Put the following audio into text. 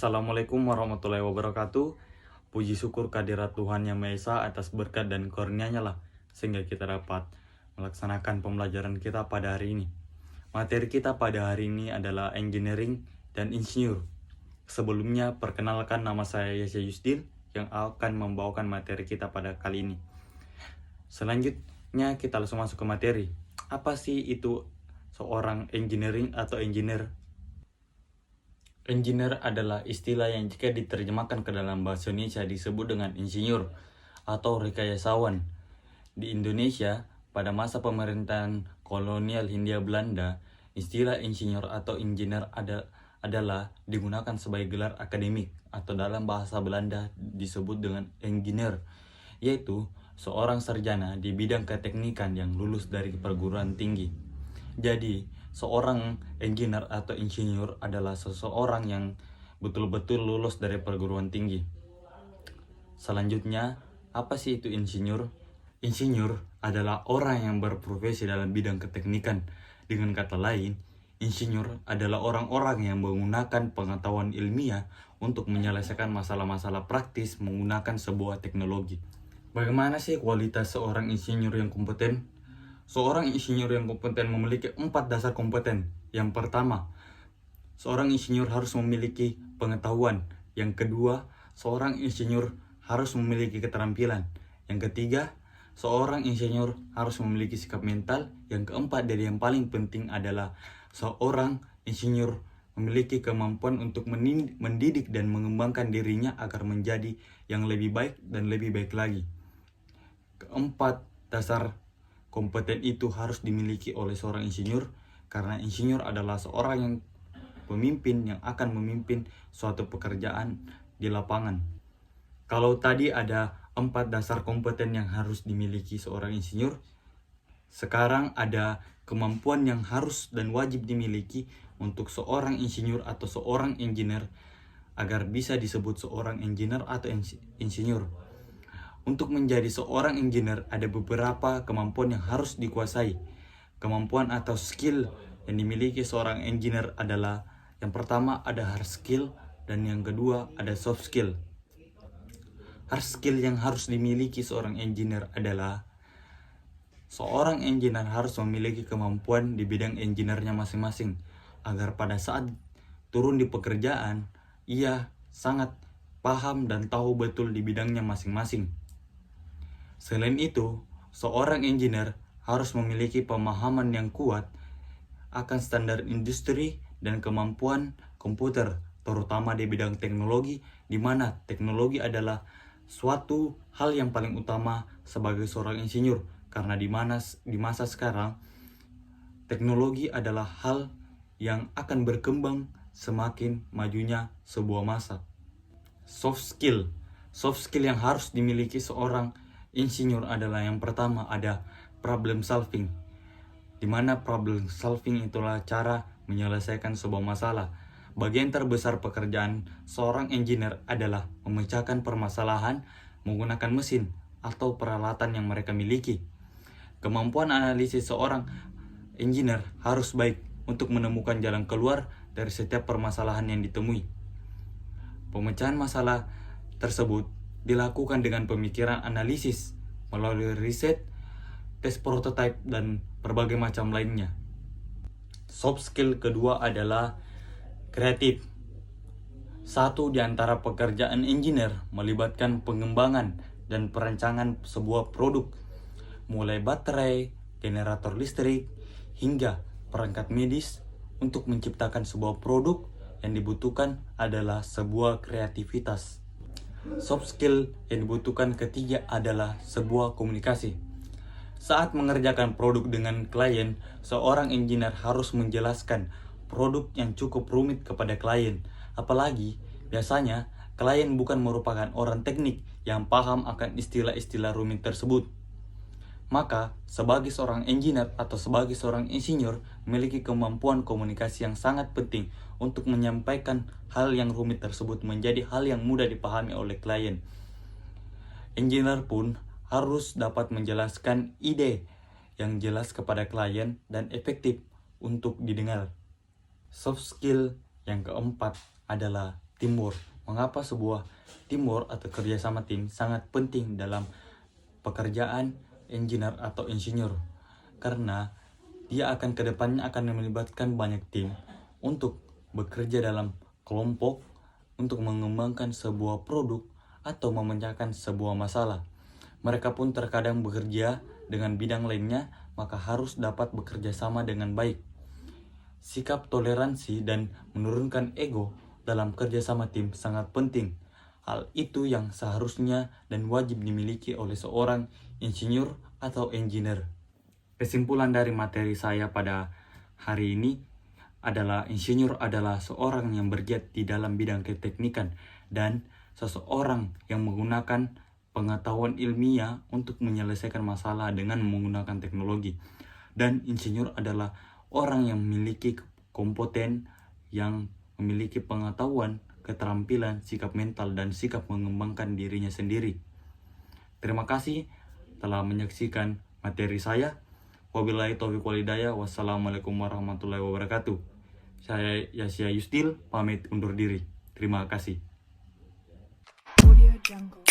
Assalamualaikum warahmatullahi wabarakatuh. Puji syukur kehadirat Tuhan Yang Maha Esa atas berkat dan kurnia-Nya lah, sehingga kita dapat melaksanakan pembelajaran kita pada hari ini. Materi kita pada hari ini adalah engineering dan insinyur. Sebelumnya, perkenalkan nama saya Yasya Yusdil yang akan membawakan materi kita pada kali ini. Selanjutnya kita langsung masuk ke materi. Apa sih itu seorang engineering atau engineer? Engineer adalah istilah yang jika diterjemahkan ke dalam bahasa Indonesia disebut dengan insinyur atau rekayasawan. Di Indonesia, pada masa pemerintahan kolonial Hindia Belanda, istilah insinyur atau engineer adalah digunakan sebagai gelar akademik atau dalam bahasa Belanda disebut dengan engineer, yaitu seorang sarjana di bidang keteknikan yang lulus dari perguruan tinggi. Jadi, seorang engineer atau insinyur adalah seseorang yang betul-betul lulus dari perguruan tinggi. Selanjutnya, apa sih itu insinyur? Insinyur adalah orang yang berprofesi dalam bidang keteknikan. Dengan kata lain, insinyur adalah orang-orang yang menggunakan pengetahuan ilmiah untuk menyelesaikan masalah-masalah praktis menggunakan sebuah teknologi. Bagaimana sih kualitas seorang insinyur yang kompeten? Seorang insinyur yang kompeten memiliki 4 dasar kompeten. Yang pertama, seorang insinyur harus memiliki pengetahuan. Yang kedua, seorang insinyur harus memiliki keterampilan. Yang ketiga, seorang insinyur harus memiliki sikap mental. Yang keempat, dan yang paling penting adalah seorang insinyur memiliki kemampuan untuk mendidik dan mengembangkan dirinya agar menjadi yang lebih baik dan lebih baik lagi. Keempat dasar kompeten itu harus dimiliki oleh seorang insinyur, karena insinyur adalah seorang yang pemimpin yang akan memimpin suatu pekerjaan di lapangan. Kalau tadi ada 4 dasar kompeten yang harus dimiliki seorang insinyur, sekarang ada kemampuan yang harus dan wajib dimiliki untuk seorang insinyur atau seorang engineer agar bisa disebut seorang engineer atau insinyur. Untuk menjadi seorang engineer ada beberapa kemampuan yang harus dikuasai. Kemampuan atau skill yang dimiliki seorang engineer adalah yang pertama ada hard skill dan yang kedua ada soft skill. Hard skill yang harus dimiliki seorang engineer adalah seorang engineer harus memiliki kemampuan di bidang engineer-nya masing-masing agar pada saat turun di pekerjaan ia sangat paham dan tahu betul di bidangnya masing-masing. Selain itu, seorang engineer harus memiliki pemahaman yang kuat akan standar industri dan kemampuan komputer, terutama di bidang teknologi, di mana teknologi adalah suatu hal yang paling utama sebagai seorang insinyur, karena di masa sekarang teknologi adalah hal yang akan berkembang semakin majunya sebuah masa. Soft skill yang harus dimiliki seorang insinyur adalah yang pertama ada problem solving, di mana problem solving itulah cara menyelesaikan sebuah masalah. Bagian terbesar pekerjaan seorang engineer adalah memecahkan permasalahan menggunakan mesin atau peralatan yang mereka miliki. Kemampuan analisis seorang engineer harus baik untuk menemukan jalan keluar dari setiap permasalahan yang ditemui. Pemecahan masalah tersebut dilakukan dengan pemikiran analisis melalui riset, tes prototipe, dan berbagai macam lainnya. Soft skill kedua adalah kreatif. Satu di antara pekerjaan engineer melibatkan pengembangan dan perancangan sebuah produk, mulai baterai, generator listrik, hingga perangkat medis. Untuk menciptakan sebuah produk yang dibutuhkan adalah sebuah kreativitas. Soft skill yang dibutuhkan ketiga adalah sebuah komunikasi. Saat mengerjakan produk dengan klien, seorang engineer harus menjelaskan produk yang cukup rumit kepada klien. Apalagi, biasanya klien bukan merupakan orang teknik yang paham akan istilah-istilah rumit tersebut. Maka, sebagai seorang engineer atau sebagai seorang insinyur memiliki kemampuan komunikasi yang sangat penting untuk menyampaikan hal yang rumit tersebut menjadi hal yang mudah dipahami oleh klien. Engineer pun harus dapat menjelaskan ide yang jelas kepada klien dan efektif untuk didengar. Soft skill yang keempat adalah Teamwork. Mengapa sebuah teamwork atau kerjasama tim sangat penting dalam pekerjaan engineer atau insinyur? Karena dia akan kedepannya akan melibatkan banyak tim untuk bekerja dalam kelompok untuk mengembangkan sebuah produk atau memecahkan sebuah masalah. Mereka pun terkadang bekerja dengan bidang lainnya, maka harus dapat bekerja sama dengan baik. Sikap toleransi dan menurunkan ego dalam kerjasama tim sangat penting. Hal itu yang seharusnya dan wajib dimiliki oleh seorang insinyur atau engineer. Kesimpulan dari materi saya pada hari ini adalah insinyur adalah seorang yang bergiat di dalam bidang keteknikan dan seseorang yang menggunakan pengetahuan ilmiah untuk menyelesaikan masalah dengan menggunakan teknologi. Dan insinyur adalah orang yang memiliki kompeten, yang memiliki pengetahuan, keterampilan, sikap mental, dan sikap mengembangkan dirinya sendiri. Terima kasih telah menyaksikan materi saya. Wabillahi taufiq wal hidayah. Wassalamualaikum warahmatullahi wabarakatuh. Saya Yasya Yustil pamit undur diri. Terima kasih. Audio Jungle.